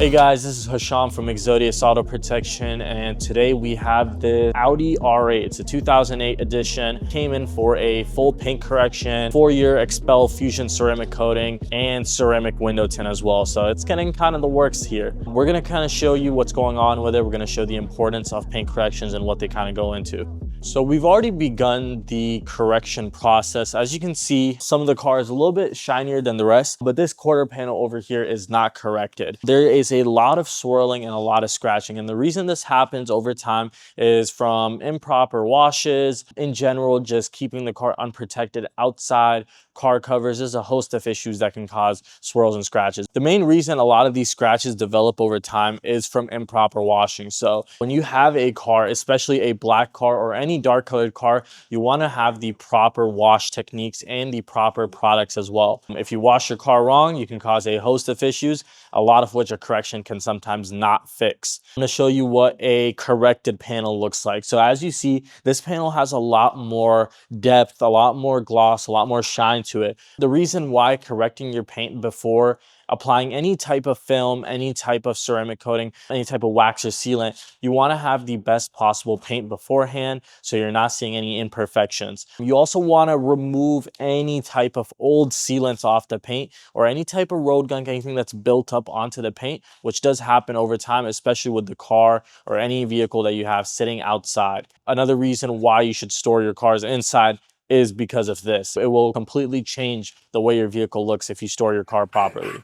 Hey guys, this is Hasham from Enthusiast Auto Protection, and today we have the Audi R8. It's a 2008 edition. Came in for a full paint correction, 4-year Expel Fusion ceramic coating, and ceramic window tint as well. So it's getting kind of the works here. We're gonna kind of show you what's going on with it. We're gonna show the importance of paint corrections and what they kind of go into. So we've already begun the correction process. As you can see, some of the car is a little bit shinier than the rest, but this quarter panel over here is not corrected. There is a lot of swirling and a lot of scratching. And the reason this happens over time is from improper washes, in general, just keeping the car unprotected outside, car covers. There's a host of issues that can cause swirls and scratches. The main reason a lot of these scratches develop over time is from improper washing. So when you have a car, especially a black car or any dark colored car, you want to have the proper wash techniques and the proper products as well. If you wash your car wrong, you can cause a host of issues, a lot of which a correction can sometimes not fix. I'm going to show you what a corrected panel looks like. So as you see, this panel has a lot more depth, a lot more gloss, a lot more shine to it. The reason why correcting your paint before applying any type of film, any type of ceramic coating, any type of wax or sealant, you want to have the best possible paint beforehand so you're not seeing any imperfections. You also want to remove any type of old sealants off the paint or any type of road gunk, anything that's built up onto the paint, which does happen over time, especially with the car or any vehicle that you have sitting outside. Another reason why you should store your cars inside is because of this. It will completely change the way your vehicle looks if you store your car properly.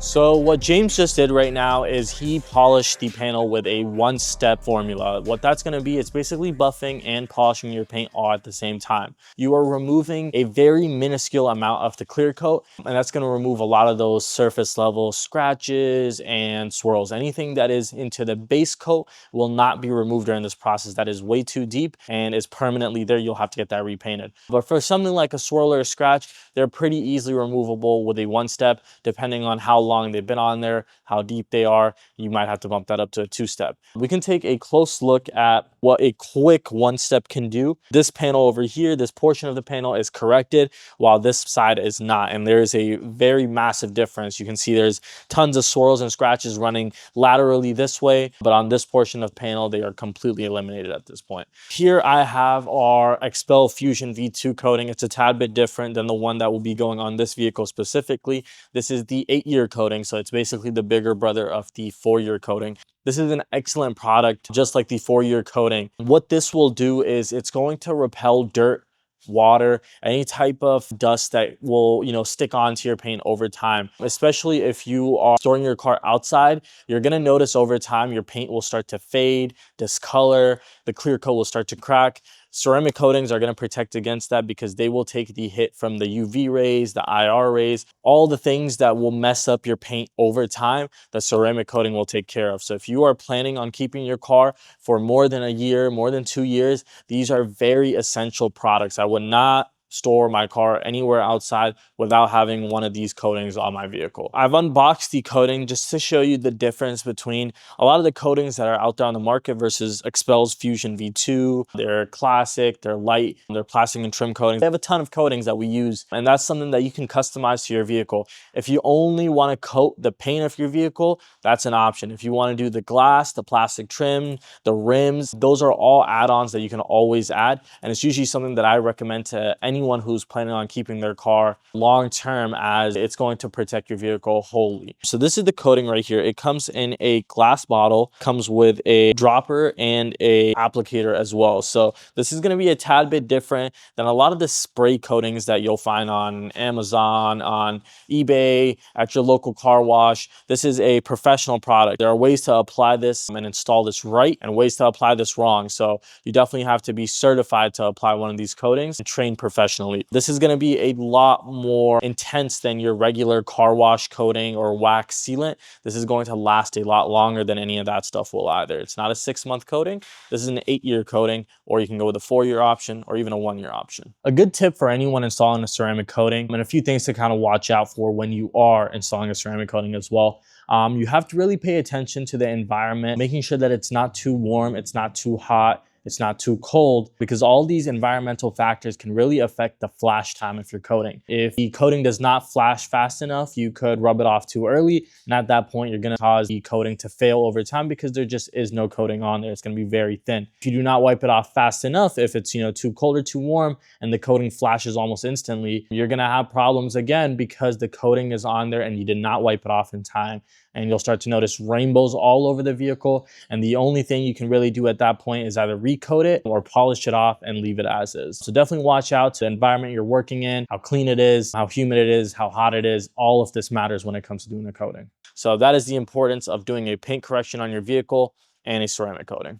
So what James just did right now is he polished the panel with a one-step formula. What that's going to be, it's basically buffing and polishing your paint all at the same time. You are removing a very minuscule amount of the clear coat, and that's going to remove a lot of those surface level scratches and swirls. Anything that is into the base coat will not be removed during this process. That is way too deep and is permanently there. You'll have to get that repainted. But for something like a swirl or a scratch, they're pretty easily removable with a one-step, depending on how long they've been on there, how deep they are. You might have to bump that up to a two-step. We can take a close look at what a quick one-step can do. This panel over here, this portion of the panel is corrected while this side is not, and there is a very massive difference. You can see there's tons of swirls and scratches running laterally this way, but on this portion of panel they are completely eliminated at this point. Here I have our Expel Fusion V2 coating. It's a tad bit different than the one that will be going on this vehicle specifically. This is the 8-year coating, so it's basically the bigger brother of the 4-year coating. This is an excellent product, just like the 4-year coating. What this will do is it's going to repel dirt, water, any type of dust that will, stick onto your paint over time. Especially if you are storing your car outside, you're going to notice over time your paint will start to fade, discolor, the clear coat will start to crack. Ceramic coatings are going to protect against that because they will take the hit from the UV rays, the IR rays, all the things that will mess up your paint over time, the ceramic coating will take care of. So if you are planning on keeping your car for more than a year, more than 2 years, these are very essential products. I would not store my car anywhere outside without having one of these coatings on my vehicle. I've unboxed the coating just to show you the difference between a lot of the coatings that are out there on the market versus Expel's Fusion V2. They're classic, they're light, they're plastic and trim coatings. They have a ton of coatings that we use, and that's something that you can customize to your vehicle. If you only want to coat the paint of your vehicle, that's an option. If you want to do the glass, the plastic trim, the rims, those are all add-ons that you can always add, and it's usually something that I recommend to anyone who's planning on keeping their car long term, as it's going to protect your vehicle wholly. So this is the coating right here. It comes in a glass bottle, comes with a dropper and a applicator as well. So this is going to be a tad bit different than a lot of the spray coatings that you'll find on Amazon, on eBay, at your local car wash. This is a professional product. There are ways to apply this and install this right and ways to apply this wrong. So you definitely have to be certified to apply one of these coatings and trained professionally. professionally. This is going to be a lot more intense than your regular car wash coating or wax sealant. This is going to last a lot longer than any of that stuff will either. It's not a 6-month coating. This is an 8-year coating, or you can go with a 4-year option or even a 1-year option. A good tip for anyone installing a ceramic coating, and a few things to kind of watch out for when you are installing a ceramic coating as well. You have to really pay attention to the environment, making sure that it's not too warm, it's not too hot, it's not too cold, because all these environmental factors can really affect the flash time of your coating. If the coating does not flash fast enough, you could rub it off too early, and at that point you're going to cause the coating to fail over time because there just is no coating on there. It's going to be very thin. If you do not wipe it off fast enough, if it's too cold or too warm and the coating flashes almost instantly, you're going to have problems again because the coating is on there and you did not wipe it off in time. And you'll start to notice rainbows all over the vehicle. And the only thing you can really do at that point is either recoat it or polish it off and leave it as is. So definitely watch out to the environment you're working in, how clean it is, how humid it is, how hot it is. All of this matters when it comes to doing a coating. So that is the importance of doing a paint correction on your vehicle and a ceramic coating.